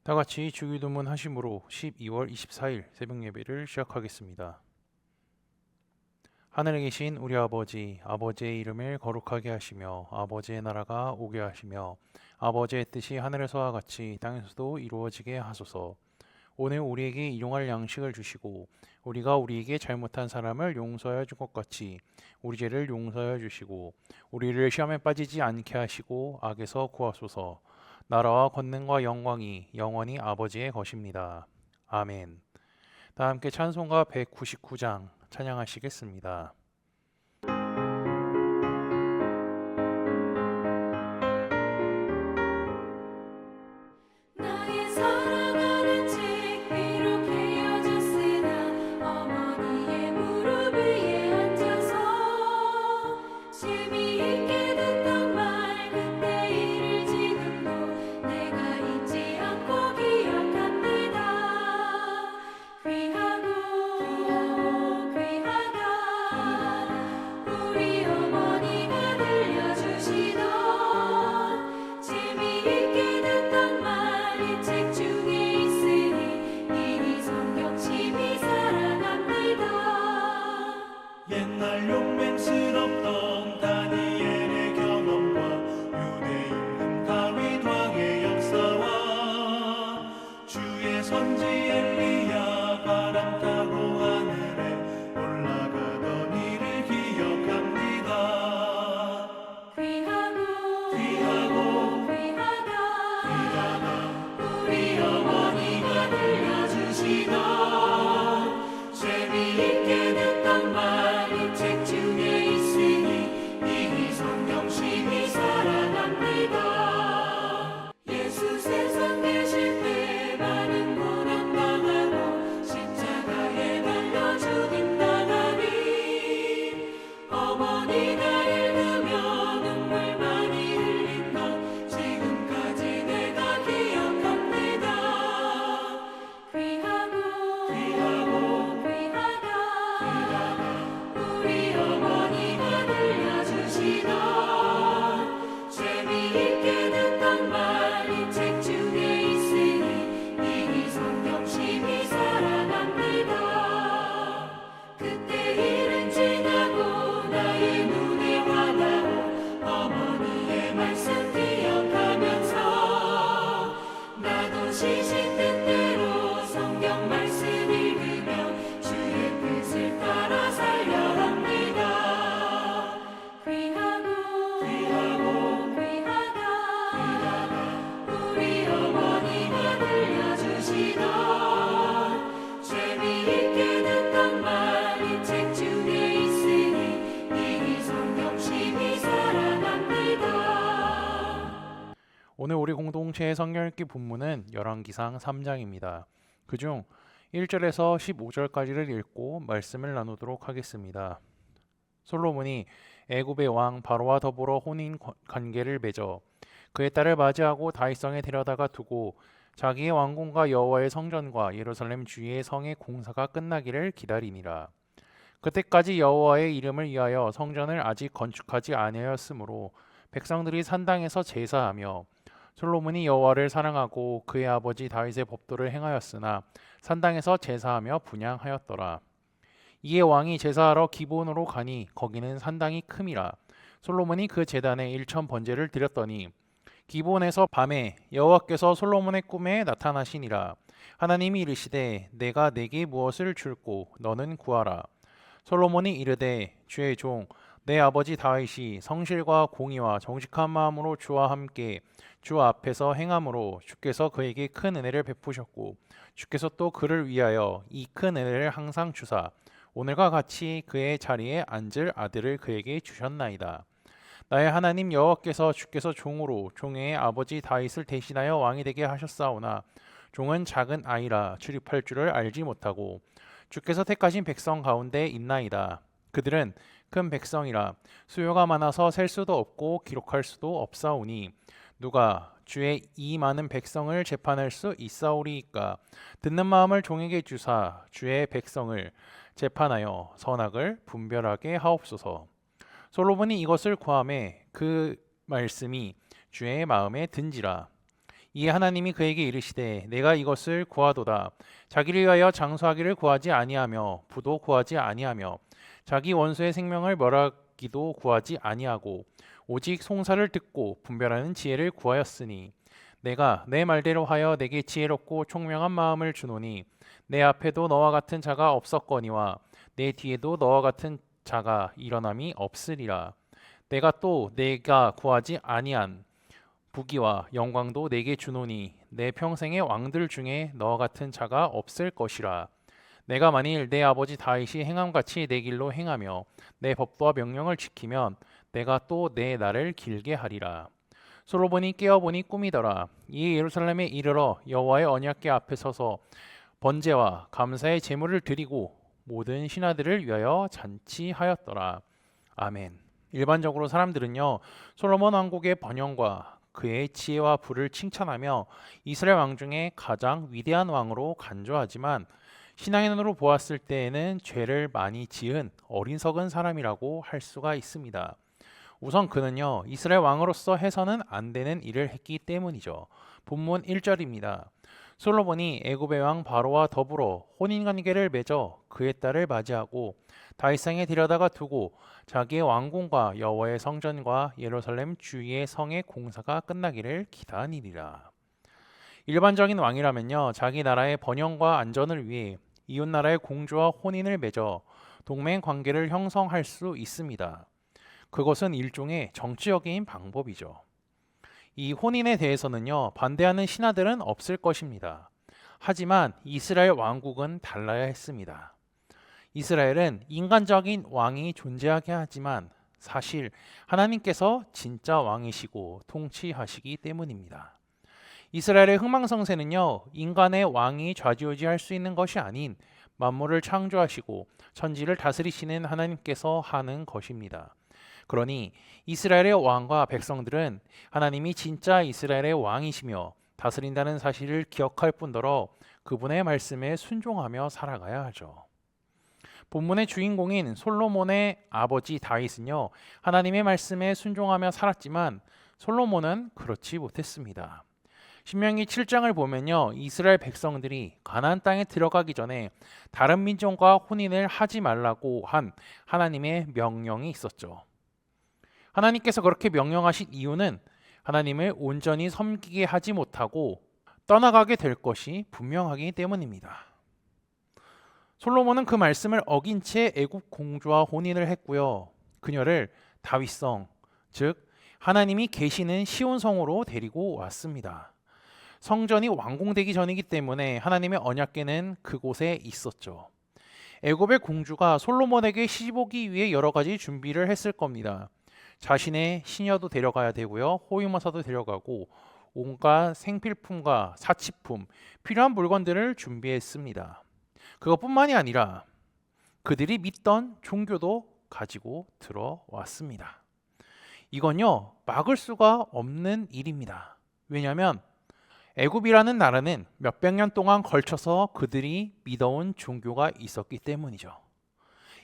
다 같이 주기도문 하심으로 12월 24일 새벽 예배를 시작하겠습니다. 하늘에 계신 우리 아버지, 아버지의 이름을 거룩하게 하시며 아버지의 나라가 오게 하시며 아버지의 뜻이 하늘에서와 같이 땅에서도 이루어지게 하소서. 오늘 우리에게 일용할 양식을 주시고 우리가 우리에게 잘못한 사람을 용서하여 줄 것 같이 우리 죄를 용서하여 주시고 우리를 시험에 빠지지 않게 하시고 악에서 구하소서. 나라와 권능과 영광이 영원히 아버지의 것입니다. 아멘. 다 함께 찬송가 199장 찬양하시겠습니다. 나의 사랑하는 책 비록 헤어졌으나 어머니의 무릎 위에 앉아서 재미있게 듣던 말 그때 일을 지금도 내가 잊지 않고 기억합니다. 귀하다 우리 어머니가 들려주시던 재미있게 듣던 말 이 책 중에 있으니 이 성경심이 사랑합니다. 옛날 용맹스럽던 다니엘의 경험과 유대 임금 다윗 왕의 역사와 주의 선지 엘리야 바람 타고 하늘에 올라가던 일을 기억합니다. 귀하다 우리 어머니가 들려주시던 재미있게 듣던 말 이 책 중에 있으니 이 성경심이 사랑합니다. 예수 세상 계실 때 많은 고난 당하고 십자가에 달려 죽임당하니 어머니가 읽으며 눈물 많이 흘린 것 지금까지 내가 기억합니다. 귀하다 우리 어머니가 들려주시던 재미있게 듣던 말 이 책 중에 있으니 이 성경심이 사랑합니다. 그때 일은 지나고 나의 눈에 와닿고 어머니의 말씀 기억하면서 나도 시신 때때로 성경 말씀 읽으며 주의 뜻을 따라 살려 합니다. 귀하다 우리 어머니가 들려주시던 재미있게 듣던 말 이 책 중에 있으니 이 성경심이 사랑합니다. 오늘 우리 공동체의 성경 읽기 본문은 열왕기상 3장입니다. 그중 1절에서 15절까지를 읽고 말씀을 나누도록 하겠습니다. 솔로몬이 애굽의 왕 바로와 더불어 혼인 관계를 맺어 그의 딸을 맞이하고 다윗성에 데려다가 두고 자기의 왕궁과 여호와의 성전과 예루살렘 주위의 성의 공사가 끝나기를 기다리니라. 그때까지 여호와의 이름을 위하여 성전을 아직 건축하지 아니하였으므로 백성들이 산당에서 제사하며 솔로몬이 여호와를 사랑하고 그의 아버지 다윗의 법도를 행하였으나 산당에서 제사하며 분향하였더라. 이에 왕이 제사하러 기브온으로 가니 거기는 산당이 큼이라. 솔로몬이 그 제단에 1천 번제를 드렸더니 기브온에서 밤에 여호와께서 솔로몬의 꿈에 나타나시니라. 하나님이 이르시되 내가 네게 무엇을 줄꼬 너는 구하라. 솔로몬이 이르되 주의 종 내 아버지 다윗이 성실과 공의와 정직한 마음으로 주와 함께 주 앞에서 행함으로 주께서 그에게 큰 은혜를 베푸셨고 주께서 또 그를 위하여 이 큰 은혜를 항상 주사 오늘과 같이 그의 자리에 앉을 아들을 그에게 주셨나이다. 나의 하나님 여호와께서 주께서 종으로 종의 아버지 다윗을 대신하여 왕이 되게 하셨사오나 종은 작은 아이라 출입할 줄을 알지 못하고 주께서 택하신 백성 가운데 있나이다. 그들은 큰 백성이라 수요가 많아서 셀 수도 없고 기록할 수도 없사오니 누가 주의 이 많은 백성을 재판할 수 있사오리이까. 듣는 마음을 종에게 주사 주의 백성을 재판하여 선악을 분별하게 하옵소서. 솔로몬이 이것을 구하매 그 말씀이 주의 마음에 든지라. 이에 하나님이 그에게 이르시되 내가 이것을 구하도다. 자기를 위하여 장수하기를 구하지 아니하며 부도 구하지 아니하며 자기 원수의 생명을 멸하기도 구하지 아니하고 오직 송사를 듣고 분별하는 지혜를 구하였으니 내가 내 말대로 하여 내게 지혜롭고 총명한 마음을 주노니 내 앞에도 너와 같은 자가 없었거니와 내 뒤에도 너와 같은 자가 일어남이 없으리라. 내가 구하지 아니한 부귀와 영광도 내게 주노니 내 평생의 왕들 중에 너와 같은 자가 없을 것이라. 내가 만일 내 아버지 다윗이 행함같이 내 길로 행하며 내 법도와 명령을 지키면 내가 또 내 날을 길게 하리라. 솔로몬이 깨어보니 꿈이더라. 이에 예루살렘에 이르러 여호와의 언약궤 앞에 서서 번제와 감사의 제물을 드리고 모든 신하들을 위하여 잔치하였더라. 아멘. 일반적으로 사람들은요, 솔로몬 왕국의 번영과 그의 지혜와 부를 칭찬하며 이스라엘 왕 중에 가장 위대한 왕으로 간주하지만 신앙의 눈으로 보았을 때에는 죄를 많이 지은 어리석은 사람이라고 할 수가 있습니다. 우선 그는요, 이스라엘 왕으로서 해서는 안 되는 일을 했기 때문이죠. 본문 1절입니다. 솔로몬이 애굽의 왕 바로와 더불어 혼인관계를 맺어 그의 딸을 맞이하고 다윗상에 데려다가 두고 자기의 왕궁과 여호와의 성전과 예루살렘 주위의 성의 공사가 끝나기를 기다리리라. 일반적인 왕이라면요, 자기 나라의 번영과 안전을 위해 이웃 나라의 공주와 혼인을 맺어 동맹 관계를 형성할 수 있습니다. 그것은 일종의 정치적인 방법이죠. 이 혼인에 대해서는요, 반대하는 신하들은 없을 것입니다. 하지만 이스라엘 왕국은 달라야 했습니다. 이스라엘은 인간적인 왕이 존재하게 하지만 사실 하나님께서 진짜 왕이시고 통치하시기 때문입니다. 이스라엘의 흥망성쇠는요, 인간의 왕이 좌지우지할 수 있는 것이 아닌 만물을 창조하시고 천지를 다스리시는 하나님께서 하는 것입니다. 그러니 이스라엘의 왕과 백성들은 하나님이 진짜 이스라엘의 왕이시며 다스린다는 사실을 기억할 뿐더러 그분의 말씀에 순종하며 살아가야 하죠. 본문의 주인공인 솔로몬의 아버지 다윗은요, 하나님의 말씀에 순종하며 살았지만 솔로몬은 그렇지 못했습니다. 신명기 7장을 보면요, 이스라엘 백성들이 가나안 땅에 들어가기 전에 다른 민족과 혼인을 하지 말라고 한 하나님의 명령이 있었죠. 하나님께서 그렇게 명령하신 이유는 하나님을 온전히 섬기게 하지 못하고 떠나가게 될 것이 분명하기 때문입니다. 솔로몬은 그 말씀을 어긴 채 애굽 공주와 혼인을 했고요. 그녀를 다윗성, 즉 하나님이 계시는 시온성으로 데리고 왔습니다. 성전이 완공되기 전이기 때문에 하나님의 언약궤는 그곳에 있었죠. 애굽의 공주가 솔로몬에게 시집 오기 위해 여러 가지 준비를 했을 겁니다. 자신의 시녀도 데려가야 되고요, 호위무사도 데려가고 온갖 생필품과 사치품, 필요한 물건들을 준비했습니다. 그것뿐만이 아니라 그들이 믿던 종교도 가지고 들어왔습니다. 이건요, 막을 수가 없는 일입니다. 왜냐하면 애굽이라는 나라는 몇백 년 동안 걸쳐서 그들이 믿어온 종교가 있었기 때문이죠.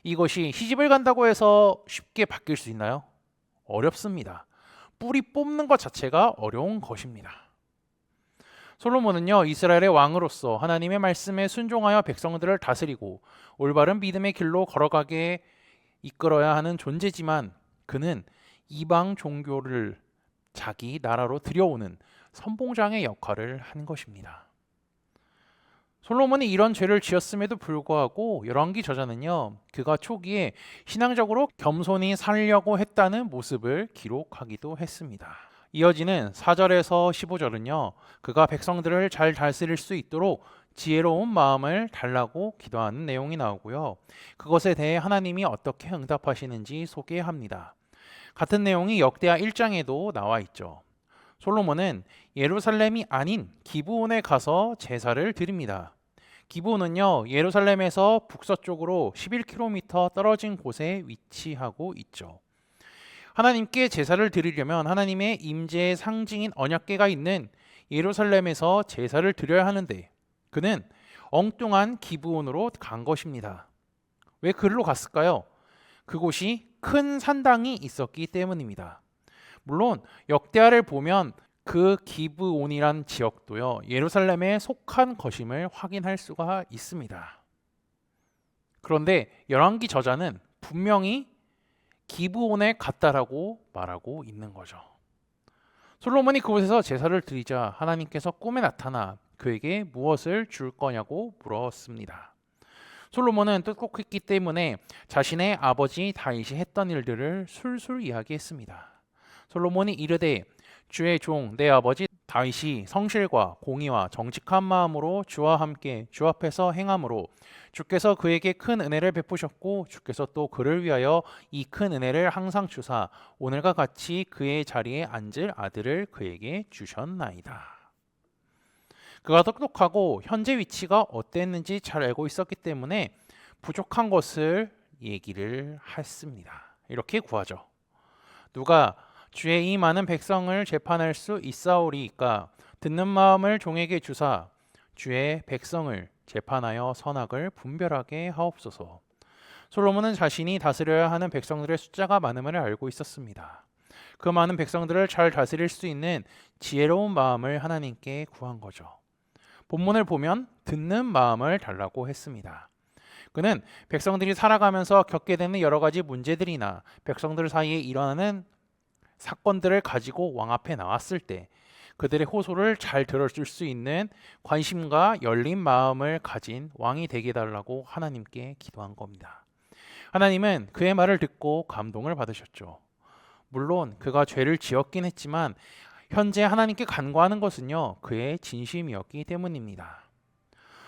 이것이 시집을 간다고 해서 쉽게 바뀔 수 있나요? 어렵습니다. 뿌리 뽑는 것 자체가 어려운 것입니다. 솔로몬은요, 이스라엘의 왕으로서 하나님의 말씀에 순종하여 백성들을 다스리고 올바른 믿음의 길로 걸어가게 이끌어야 하는 존재지만 그는 이방 종교를 자기 나라로 들여오는 선봉장의 역할을 한 것입니다. 솔로몬이 이런 죄를 지었음에도 불구하고 열왕기 저자는요, 그가 초기에 신앙적으로 겸손히 살려고 했다는 모습을 기록하기도 했습니다. 이어지는 4절에서 15절은요, 그가 백성들을 잘 다스릴 수 있도록 지혜로운 마음을 달라고 기도하는 내용이 나오고요. 그것에 대해 하나님이 어떻게 응답하시는지 소개합니다. 같은 내용이 역대하 1장에도 나와 있죠. 솔로몬은 예루살렘이 아닌 기브온에 가서 제사를 드립니다. 기브온은요, 예루살렘에서 북서쪽으로 11km 떨어진 곳에 위치하고 있죠. 하나님께 제사를 드리려면 하나님의 임재의 상징인 언약궤가 있는 예루살렘에서 제사를 드려야 하는데 그는 엉뚱한 기브온으로 간 것입니다. 왜 그리로 갔을까요? 그곳이 큰 산당이 있었기 때문입니다. 물론 역대하를 보면 그 기브온이란 지역도요, 예루살렘에 속한 것임을 확인할 수가 있습니다. 그런데 열왕기 저자는 분명히 기브온에 갔다라고 말하고 있는 거죠. 솔로몬이 그곳에서 제사를 드리자 하나님께서 꿈에 나타나 그에게 무엇을 줄 거냐고 물었습니다. 솔로몬은 똑똑했기 때문에 자신의 아버지 다윗이 했던 일들을 술술 이야기했습니다. 솔로몬이 이르되 주의 종 내 아버지 다윗이 성실과 공의와 정직한 마음으로 주와 함께 주 앞에서 행함으로 주께서 그에게 큰 은혜를 베푸셨고 주께서 또 그를 위하여 이 큰 은혜를 항상 주사 오늘과 같이 그의 자리에 앉을 아들을 그에게 주셨나이다. 그가 똑똑하고 현재 위치가 어땠는지 잘 알고 있었기 때문에 부족한 것을 얘기를 했습니다. 이렇게 구하죠. 누가 주의 이 많은 백성을 재판할 수 있사오리이까 듣는 마음을 종에게 주사 주의 백성을 재판하여 선악을 분별하게 하옵소서. 솔로몬은 자신이 다스려야 하는 백성들의 숫자가 많음을 알고 있었습니다. 그 많은 백성들을 잘 다스릴 수 있는 지혜로운 마음을 하나님께 구한 거죠. 본문을 보면 듣는 마음을 달라고 했습니다. 그는 백성들이 살아가면서 겪게 되는 여러 가지 문제들이나 백성들 사이에 일어나는 사건들을 가지고 왕 앞에 나왔을 때 그들의 호소를 잘 들어줄 수 있는 관심과 열린 마음을 가진 왕이 되게 해달라고 하나님께 기도한 겁니다. 하나님은 그의 말을 듣고 감동을 받으셨죠. 물론 그가 죄를 지었긴 했지만 현재 하나님께 간구하는 것은요, 그의 진심이었기 때문입니다.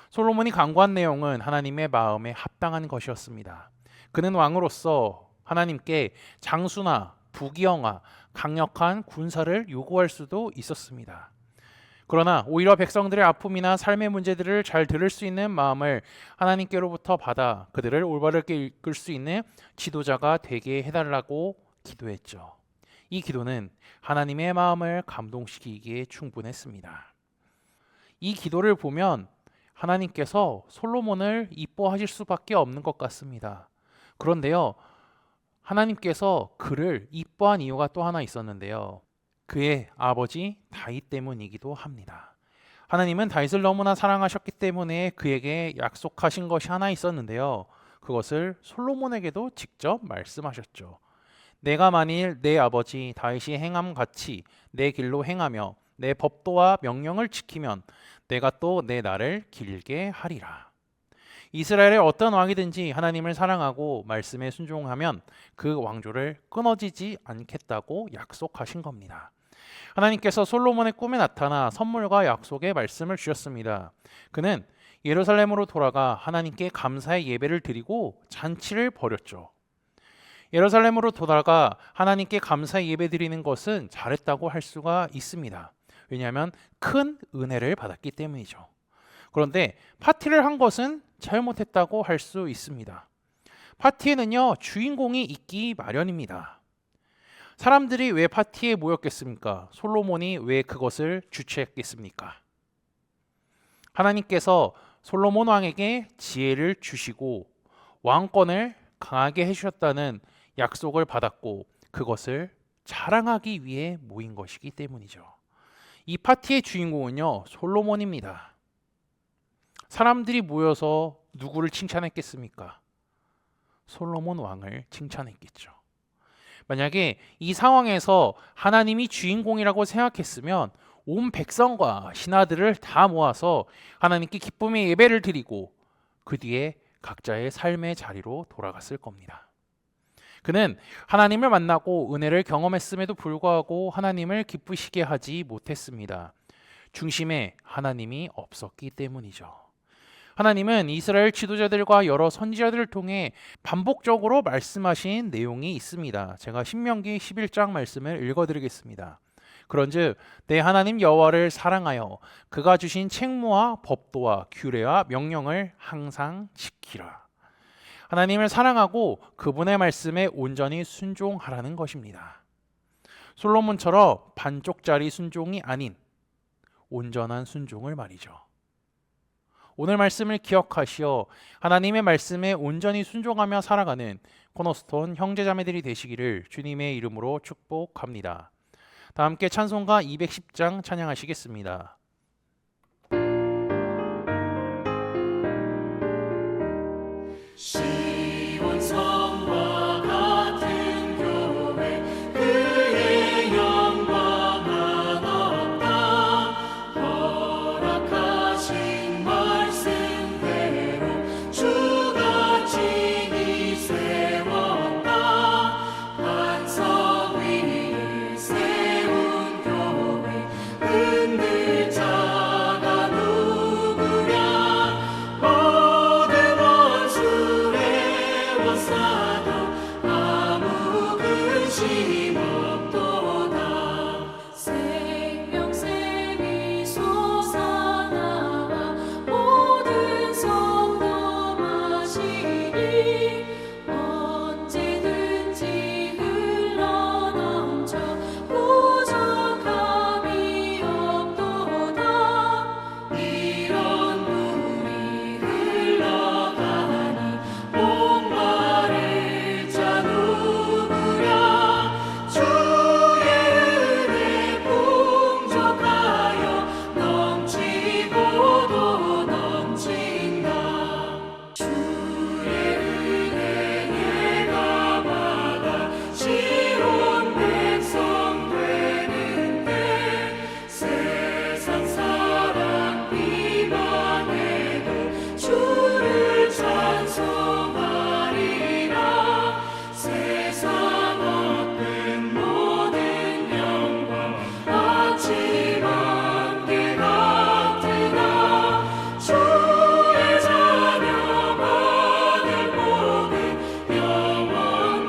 솔로몬이 간구한 내용은 하나님의 마음에 합당한 것이었습니다. 그는 왕으로서 하나님께 장수나 부귀영화, 강력한 군사를 요구할 수도 있었습니다. 그러나 오히려 백성들의 아픔이나 삶의 문제들을 잘 들을 수 있는 마음을 하나님께로부터 받아 그들을 올바르게 이끌 수 있는 지도자가 되게 해달라고 기도했죠. 이 기도는 하나님의 마음을 감동시키기에 충분했습니다. 이 기도를 보면 하나님께서 솔로몬을 이뻐하실 수밖에 없는 것 같습니다. 그런데요, 하나님께서 그를 이뻐한 이유가 또 하나 있었는데요. 그의 아버지 다윗 때문이기도 합니다. 하나님은 다윗을 너무나 사랑하셨기 때문에 그에게 약속하신 것이 하나 있었는데요. 그것을 솔로몬에게도 직접 말씀하셨죠. 내가 만일 내 아버지 다윗이 행함 같이 내 길로 행하며 내 법도와 명령을 지키면 내가 또 내 날을 길게 하리라. 이스라엘의 어떤 왕이든지 하나님을 사랑하고 말씀에 순종하면 그 왕조를 끊어지지 않겠다고 약속하신 겁니다. 하나님께서 솔로몬의 꿈에 나타나 선물과 약속의 말씀을 주셨습니다. 그는 예루살렘으로 돌아가 하나님께 감사의 예배를 드리고 잔치를 벌였죠. 예루살렘으로 돌아가 하나님께 감사의 예배 드리는 것은 잘했다고 할 수가 있습니다. 왜냐하면 큰 은혜를 받았기 때문이죠. 그런데 파티를 한 것은 잘못했다고 할 수 있습니다. 파티에는요, 주인공이 있기 마련입니다. 사람들이 왜 파티에 모였겠습니까? 솔로몬이 왜 그것을 주최했겠습니까? 하나님께서 솔로몬 왕에게 지혜를 주시고 왕권을 강하게 해주셨다는 약속을 받았고 그것을 자랑하기 위해 모인 것이기 때문이죠. 이 파티의 주인공은요, 솔로몬입니다. 사람들이 모여서 누구를 칭찬했겠습니까? 솔로몬 왕을 칭찬했겠죠. 만약에 이 상황에서 하나님이 주인공이라고 생각했으면 온 백성과 신하들을 다 모아서 하나님께 기쁨의 예배를 드리고 그 뒤에 각자의 삶의 자리로 돌아갔을 겁니다. 그는 하나님을 만나고 은혜를 경험했음에도 불구하고 하나님을 기쁘시게 하지 못했습니다. 중심에 하나님이 없었기 때문이죠. 하나님은 이스라엘 지도자들과 여러 선지자들을 통해 반복적으로 말씀하신 내용이 있습니다. 제가 신명기 11장 말씀을 읽어드리겠습니다. 그런즉 내 하나님 여호와를 사랑하여 그가 주신 책무와 법도와 규례와 명령을 항상 지키라. 하나님을 사랑하고 그분의 말씀에 온전히 순종하라는 것입니다. 솔로몬처럼 반쪽짜리 순종이 아닌 온전한 순종을 말이죠. 오늘 말씀을 기억하시어 하나님의 말씀에 온전히 순종하며 살아가는 코너스톤 형제자매들이 되시기를 주님의 이름으로 축복합니다. 다 함께 찬송가 210장 찬양하시겠습니다. 시온 성과 같은 교회 그의 영광은 없다. 허락하신 말씀대로 주가 친히 세웠다. 반석 위를 세운 교회 흔들 자가 누구랴. 모든 원수를 원사도 아무 근심 없도다. 생명샘이 솟아나와 모든 성도 마시니 언제든지 흘러넘쳐 부족함이 없도다. 이런 물이 흘러가니 목마를 자 누구랴. 주의 은혜 풍족하여 넘치고도 넘친다. 주의 은혜에 감하다 시온 백성 되는데 세상 사람 비방해도 주를 찬송하리라. 세상 얻은 모든 영광 아침 안개 같으나 주의 자녀 받을 복은 영원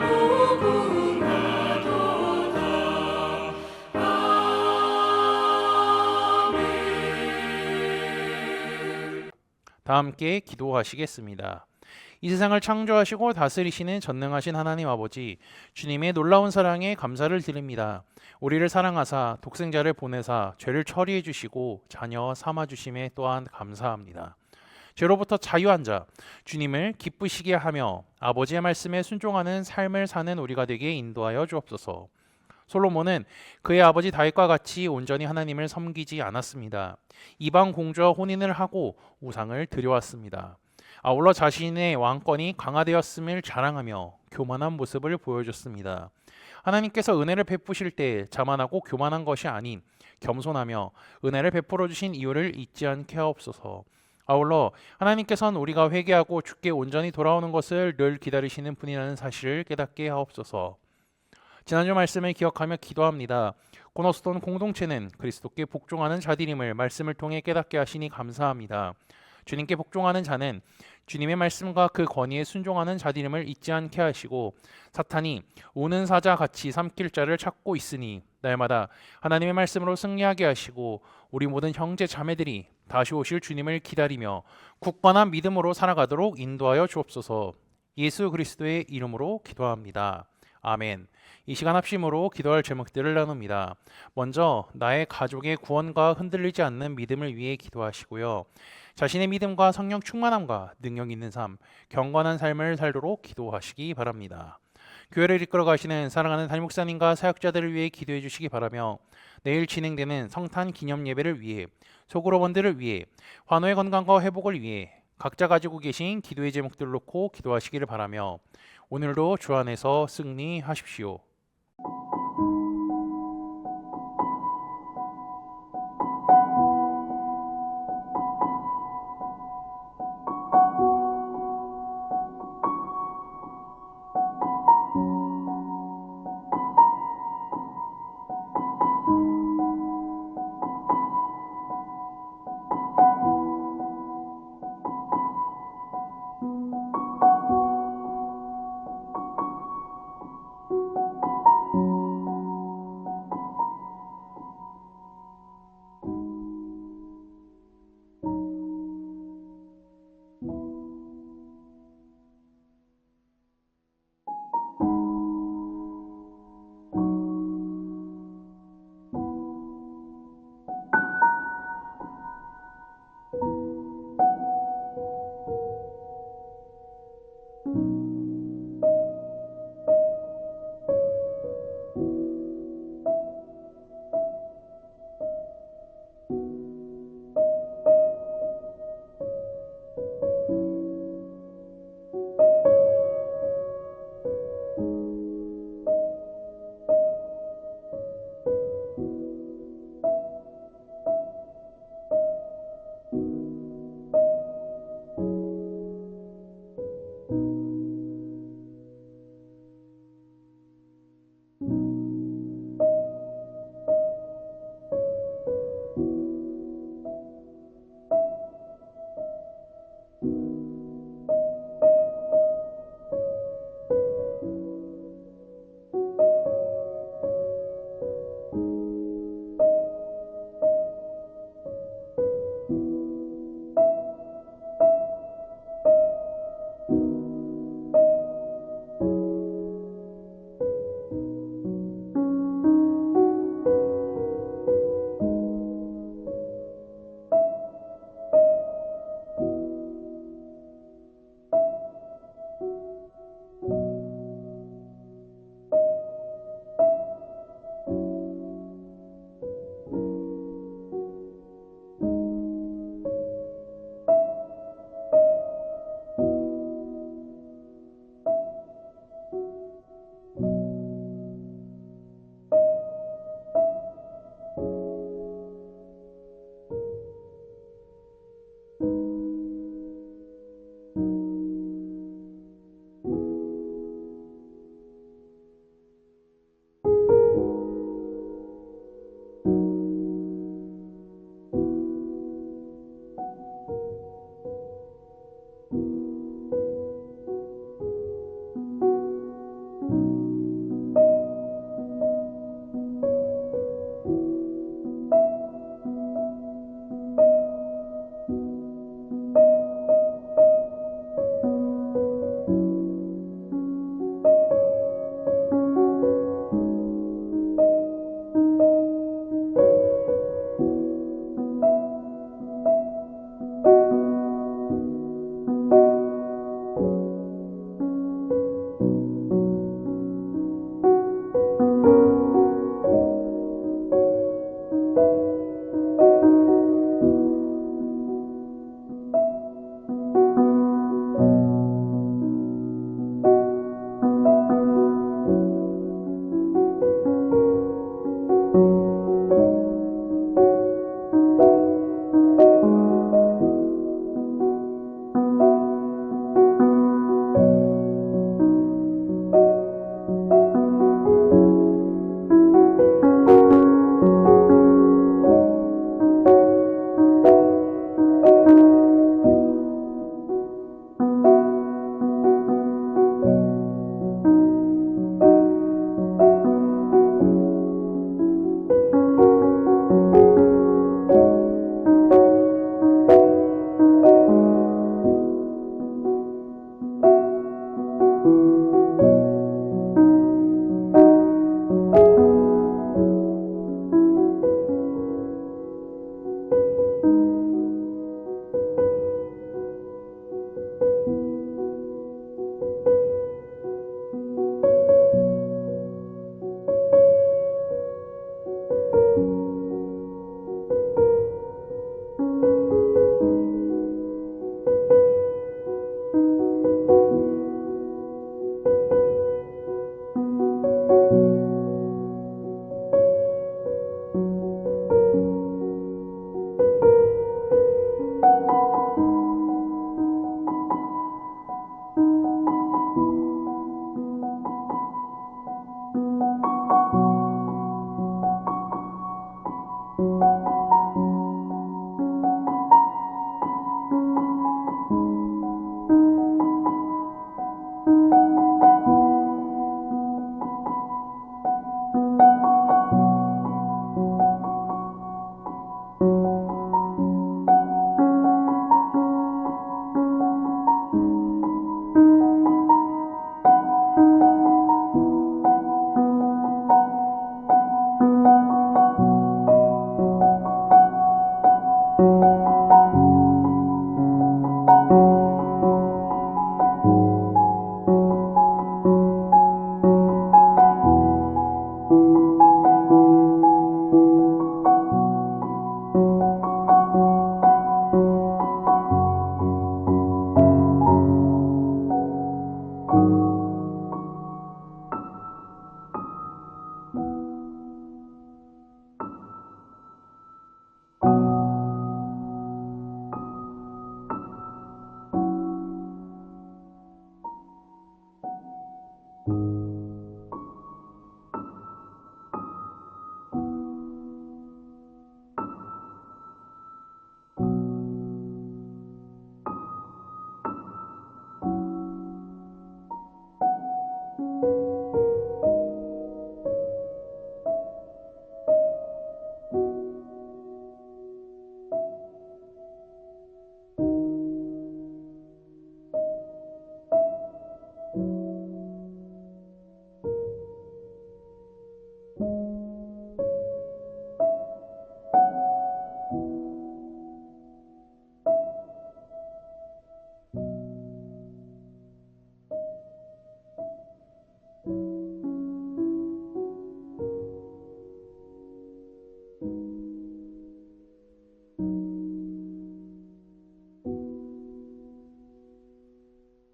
무궁하도다. 아멘. 다 함께 기도하시겠습니다. 이 세상을 창조하시고 다스리시는 전능하신 하나님 아버지, 주님의 놀라운 사랑에 감사를 드립니다. 우리를 사랑하사 독생자를 보내사 죄를 처리해 주시고 자녀 삼아 주심에 또한 감사합니다. 죄로부터 자유한 자, 주님을 기쁘시게 하며 아버지의 말씀에 순종하는 삶을 사는 우리가 되게 인도하여 주옵소서. 솔로몬은 그의 아버지 다윗과 같이 온전히 하나님을 섬기지 않았습니다. 이방 공주와 혼인을 하고 우상을 드려왔습니다. 아울러 자신의 왕권이 강화되었음을 자랑하며 교만한 모습을 보여줬습니다. 하나님께서 은혜를 베푸실 때 자만하고 교만한 것이 아닌 겸손하며 은혜를 베풀어 주신 이유를 잊지 않게 하옵소서. 아울러 하나님께서는 우리가 회개하고 주께 온전히 돌아오는 것을 늘 기다리시는 분이라는 사실을 깨닫게 하옵소서. 지난주 말씀을 기억하며 기도합니다. 고노스톤 공동체는 그리스도께 복종하는 자들임을 말씀을 통해 깨닫게 하시니 감사합니다. 주님께 복종하는 자는 주님의 말씀과 그 권위에 순종하는 자들임을 잊지 않게 하시고 사탄이 우는 사자 같이 삼킬 자를 찾고 있으니 날마다 하나님의 말씀으로 승리하게 하시고 우리 모든 형제 자매들이 다시 오실 주님을 기다리며 굳건한 믿음으로 살아가도록 인도하여 주옵소서. 예수 그리스도의 이름으로 기도합니다. 아멘. 이 시간 합심으로 기도할 제목들을 나눕니다. 먼저 나의 가족의 구원과 흔들리지 않는 믿음을 위해 기도하시고요. 자신의 믿음과 성령 충만함과 능력 있는 삶, 경건한 삶을 살도록 기도하시기 바랍니다. 교회를 이끌어 가시는 사랑하는 담임 목사님과 사역자들을 위해 기도해 주시기 바라며 내일 진행되는 성탄 기념 예배를 위해 소그룹원들을 위해 환우의 건강과 회복을 위해 각자 가지고 계신 기도의 제목들을 놓고 기도하시기를 바라며 오늘도 주 안에서 승리하십시오. 주